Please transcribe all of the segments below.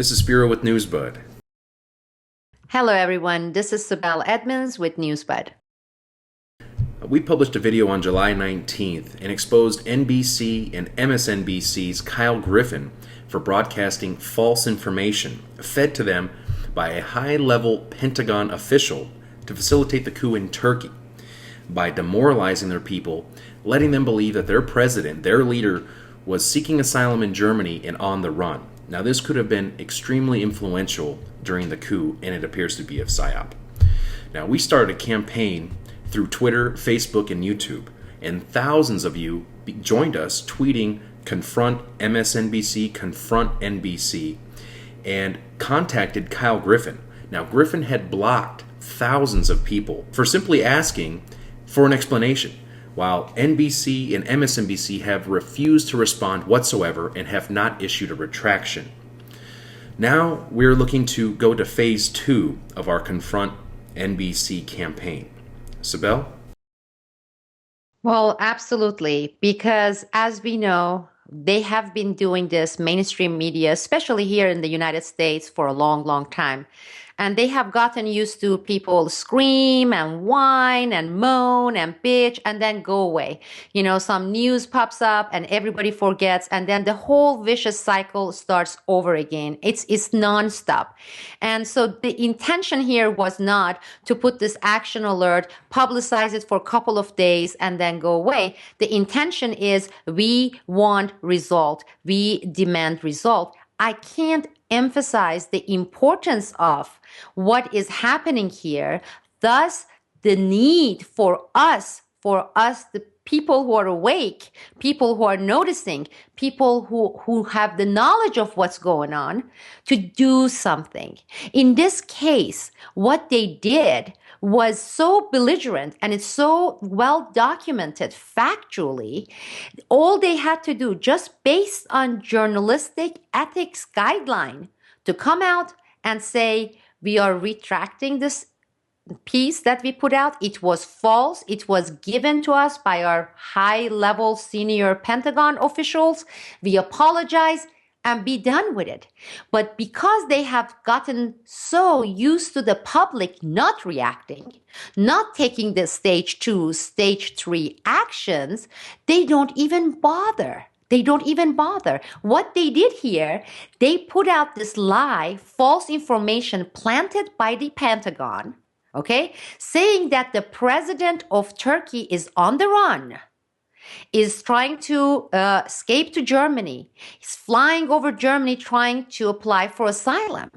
This is Spiro with Newsbud. Hello everyone, this is Sibel Edmonds with Newsbud. We published a video on July 19th and exposed NBC and MSNBC's Kyle Griffin for broadcasting false information fed to them by a high-level Pentagon official to facilitate the coup in Turkey by demoralizing their people, letting them believe that their president, their leader, was seeking asylum in Germany and on the run. Now, this could have been extremely influential during the coup, and it appears to be of Psyop. Now, we started a campaign through Twitter, Facebook, and YouTube, and thousands of you joined us tweeting confront MSNBC, confront NBC, and contacted Kyle Griffin. Now, Griffin had blocked thousands of people for simply asking for an explanation, while NBC and MSNBC have refused to respond whatsoever and have not issued a retraction. Now we're looking to go to phase 2 of our Confront NBC campaign. Sibel? Well, absolutely, because as we know, they have been doing this mainstream media, especially here in the United States, for a long, long time. And they have gotten used to people scream and whine and moan and bitch and then go away. You know, some news pops up and everybody forgets, and then the whole vicious cycle starts over again. It's nonstop. And so the intention here was not to put this action alert, publicize it for a couple of days and then go away. The intention is we want result. We demand result. I can't emphasize the importance of what is happening here. Thus, the need for us, the people who are awake, people who are noticing, people who have the knowledge of what's going on, to do something. In this case, what they did was so belligerent, and it's so well documented factually. All they had to do, just based on journalistic ethics guideline, to come out and say, we are retracting this piece that we put out. It was false. It was given to us by our high-level senior Pentagon officials. We apologize and be done with it. But because they have gotten so used to the public not reacting, not taking the stage 2, stage 3 actions, they don't even bother. They don't even bother. What they did here, they put out this lie, false information planted by the Pentagon, okay, saying that the president of Turkey is on the run, is trying to escape to Germany. He's flying over Germany trying to apply for asylum.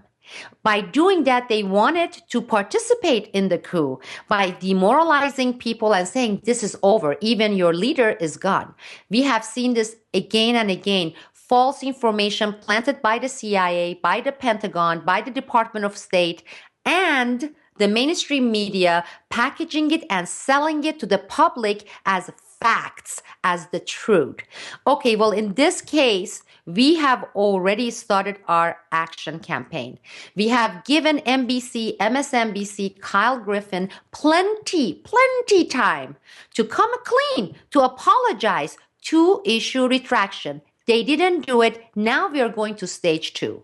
By doing that, they wanted to participate in the coup by demoralizing people and saying, this is over, even your leader is gone. We have seen this again and again. False information planted by the CIA, by the Pentagon, by the Department of State, and the mainstream media packaging it and selling it to the public as facts, as the truth. Okay, well, in this case, we have already started our action campaign. We have given NBC, MSNBC, Kyle Griffin plenty time to come clean, to apologize, to issue retraction. They didn't do it. Now we are going to stage 2.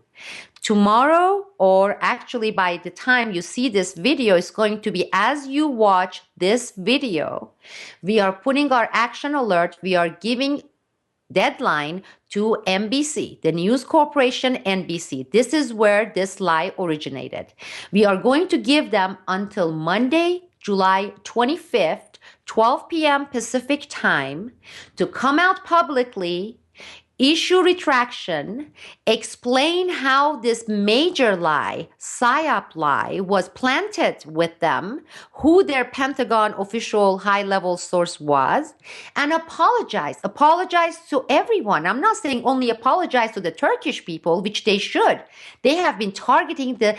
Tomorrow, or actually by the time you see this video, is going to be as you watch this video, we are putting our action alert. We are giving deadline to NBC, the News Corporation NBC. This is where this lie originated. We are going to give them until Monday, July 25th, 12 p.m. Pacific time, to come out publicly, issue retraction, explain how this major lie, Psyop lie, was planted with them, who their Pentagon official high-level source was, and apologize. Apologize to everyone. I'm not saying only apologize to the Turkish people, which they should. They have been targeting the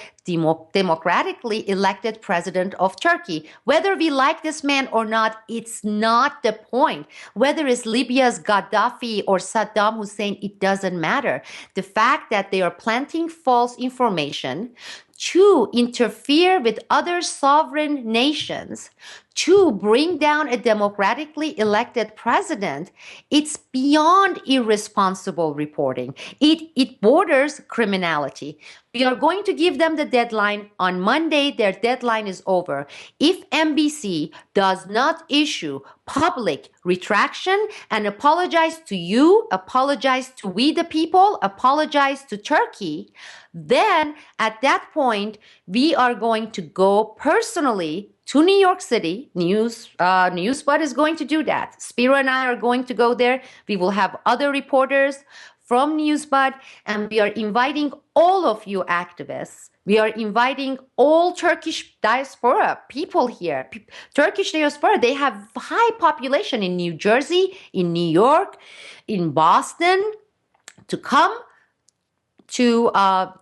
democratically elected president of Turkey. Whether we like this man or not, it's not the point. Whether it's Libya's Gaddafi or Saddam Hussein, it doesn't matter. The fact that they are planting false information to interfere with other sovereign nations, to bring down a democratically elected president, it's beyond irresponsible reporting. It borders criminality. We are going to give them the deadline. On Monday, their deadline is over. If NBC does not issue public retraction and apologize to you, apologize to we the people, apologize to Turkey, then at that point, we are going to go personally to New York City. Newsbud is going to do that. Spiro and I are going to go there. We will have other reporters from Newsbud, and we are inviting all of you activists. We are inviting all Turkish diaspora people here. Turkish diaspora, they have high population in New Jersey, in New York, in Boston, to come to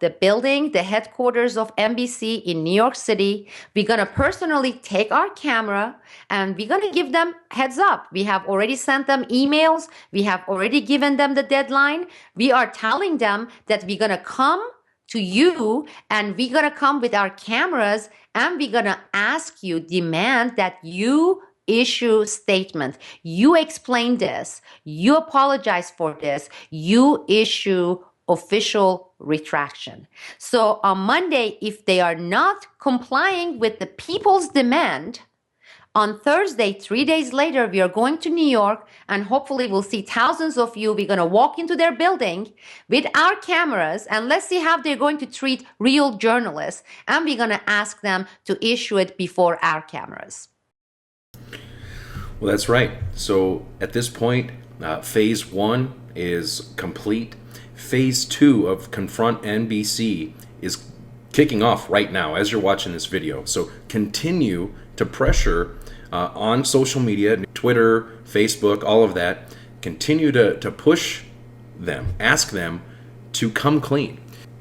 the building, the headquarters of NBC in New York City. We're going to personally take our camera and we're going to give them heads up. We have already sent them emails. We have already given them the deadline. We are telling them that we're going to come to you and we're going to come with our cameras and we're going to ask you, demand that you issue statement. You explain this. You apologize for this. You issue official retraction. So on Monday, if they are not complying with the people's demand, on Thursday, 3 days later, we are going to New York and hopefully we'll see thousands of you. We're going to walk into their building with our cameras and let's see how they're going to treat real journalists. And we're going to ask them to issue it before our cameras. Well, that's right. So at this point, phase 1 is complete. Phase 2 of Confront NBC is kicking off right now as you're watching this video. So continue to pressure on social media, Twitter, Facebook, all of that. Continue to push them, ask them to come clean.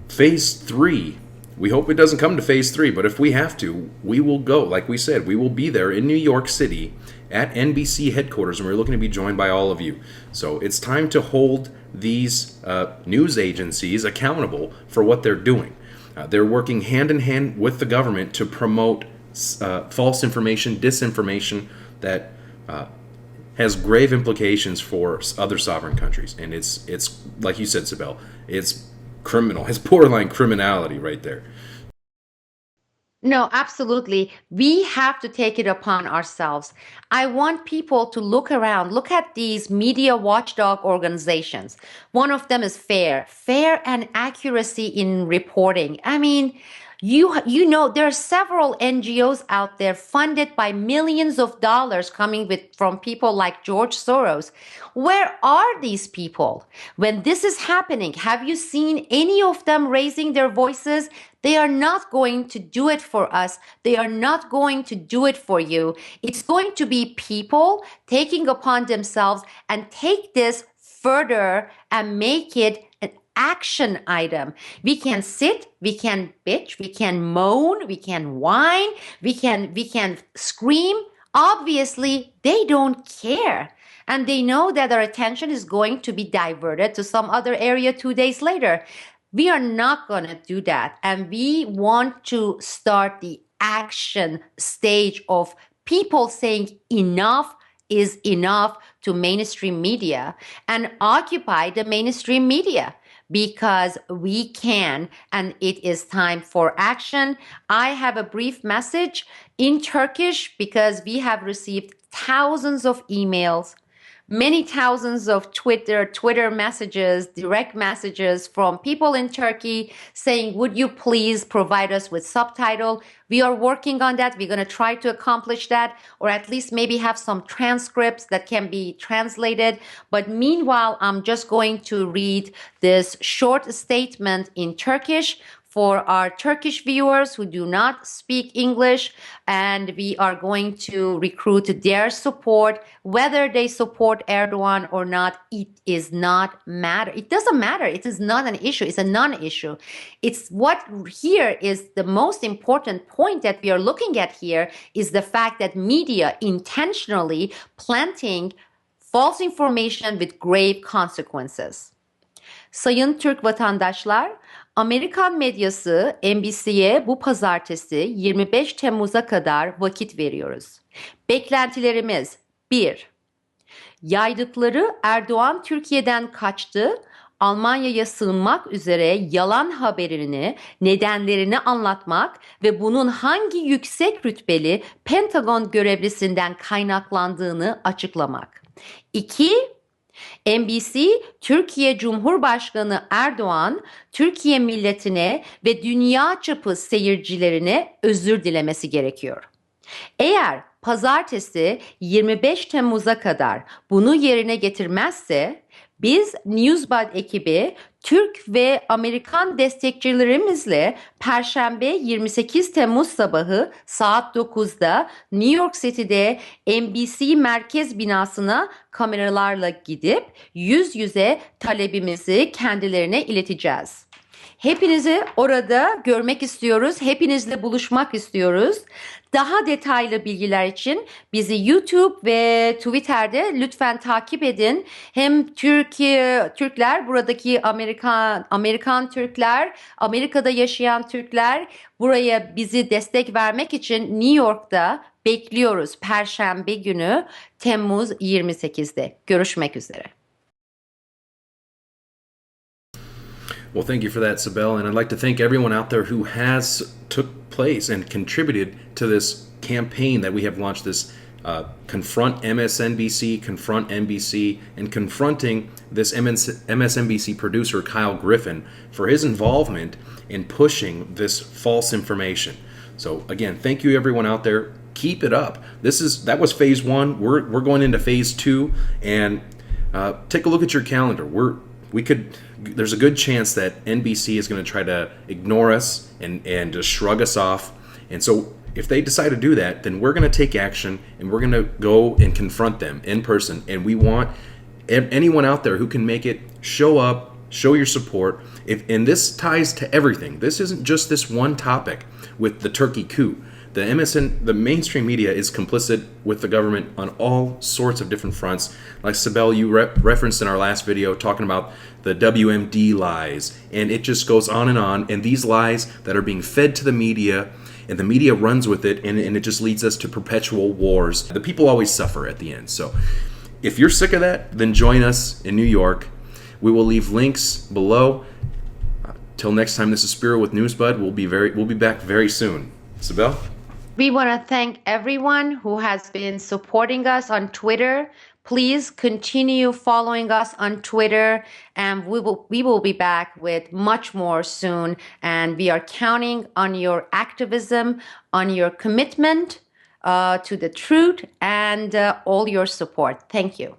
Phase 3, we hope it doesn't come to phase 3, but if we have to, we will go. Like we said, we will be there in New York City at NBC headquarters, and we're looking to be joined by all of you. So it's time to hold these news agencies accountable for what they're doing. They're working hand in hand with the government to promote false information, disinformation that has grave implications for other sovereign countries. And it's like you said, Sibel, it's criminal. It's borderline criminality right there. No, absolutely. We have to take it upon ourselves. I want people to look around, look at these media watchdog organizations. One of them is fair and accuracy in reporting. I mean, you know, there are several NGOs out there funded by millions of dollars coming from people like George Soros. Where are these people? When this is happening, have you seen any of them raising their voices? They are not going to do it for us. They are not going to do it for you. It's going to be people taking upon themselves and take this further and make it an action item. We can sit, we can bitch, we can moan, we can whine, we can scream. Obviously, they don't care. And they know that our attention is going to be diverted to some other area 2 days later. We are not going to do that. And we want to start the action stage of people saying enough is enough to mainstream media and occupy the mainstream media because we can, and it is time for action. I have a brief message in Turkish because we have received thousands of emails, many thousands of Twitter messages, direct messages from people in Turkey saying, would you please provide us with subtitle? We are working on that. We're going to try to accomplish that, or at least maybe have some transcripts that can be translated. But meanwhile, I'm just going to read this short statement in Turkish for our Turkish viewers who do not speak English, and we are going to recruit their support. Whether they support Erdogan or not, it is not matter. It doesn't matter. It is not an issue. It's a non-issue. It's what here is the most important point that we are looking at here is the fact that media intentionally planting false information with grave consequences. Sayın Türk vatandaşlar, Amerikan medyası NBC'ye bu pazartesi 25 Temmuz'a kadar vakit veriyoruz. Beklentilerimiz: 1. Yaydıkları Erdoğan Türkiye'den kaçtı, Almanya'ya sığınmak üzere yalan haberini, nedenlerini anlatmak ve bunun hangi yüksek rütbeli Pentagon görevlisinden kaynaklandığını açıklamak. 2. NBC, Türkiye Cumhurbaşkanı Erdoğan, Türkiye milletine ve dünya çapı seyircilerine özür dilemesi gerekiyor. Eğer pazartesi 25 Temmuz'a kadar bunu yerine getirmezse biz Newsbud ekibi Türk ve Amerikan destekçilerimizle Perşembe 28 Temmuz sabahı saat 9'da New York City'de NBC merkez binasına kameralarla gidip yüz yüze talebimizi kendilerine ileteceğiz. Hepinizi orada görmek istiyoruz. Hepinizle buluşmak istiyoruz. Daha detaylı bilgiler için bizi YouTube ve Twitter'de lütfen takip edin. Hem Türkler, buradaki Amerikan Türkler, Amerika'da yaşayan Türkler buraya bizi destek vermek için New York'ta bekliyoruz. Perşembe günü Temmuz 28'de. Görüşmek üzere. Well, thank you for that, Sibel, and I'd like to thank everyone out there who has took place and contributed to this campaign that we have launched, this Confront MSNBC, Confront NBC, and confronting this MSNBC producer, Kyle Griffin, for his involvement in pushing this false information. So again, thank you everyone out there. Keep it up. That was phase one. We're going into phase two, and take a look at your calendar. There's a good chance that NBC is going to try to ignore us and just shrug us off. And so if they decide to do that, then we're going to take action and we're going to go and confront them in person. And we want anyone out there who can make it, show up, show your support. And this ties to everything. This isn't just this one topic with the Turkey coup. The mainstream media is complicit with the government on all sorts of different fronts. Like Sibel, you referenced in our last video, talking about the WMD lies, and it just goes on. And these lies that are being fed to the media, and the media runs with it, and it just leads us to perpetual wars. The people always suffer at the end. So if you're sick of that, then join us in New York. We will leave links below. Till next time, this is Spiro with Newsbud. We'll be back very soon. Sibel? We want to thank everyone who has been supporting us on Twitter. Please continue following us on Twitter, and we will be back with much more soon. And we are counting on your activism, on your commitment to the truth, and all your support. Thank you.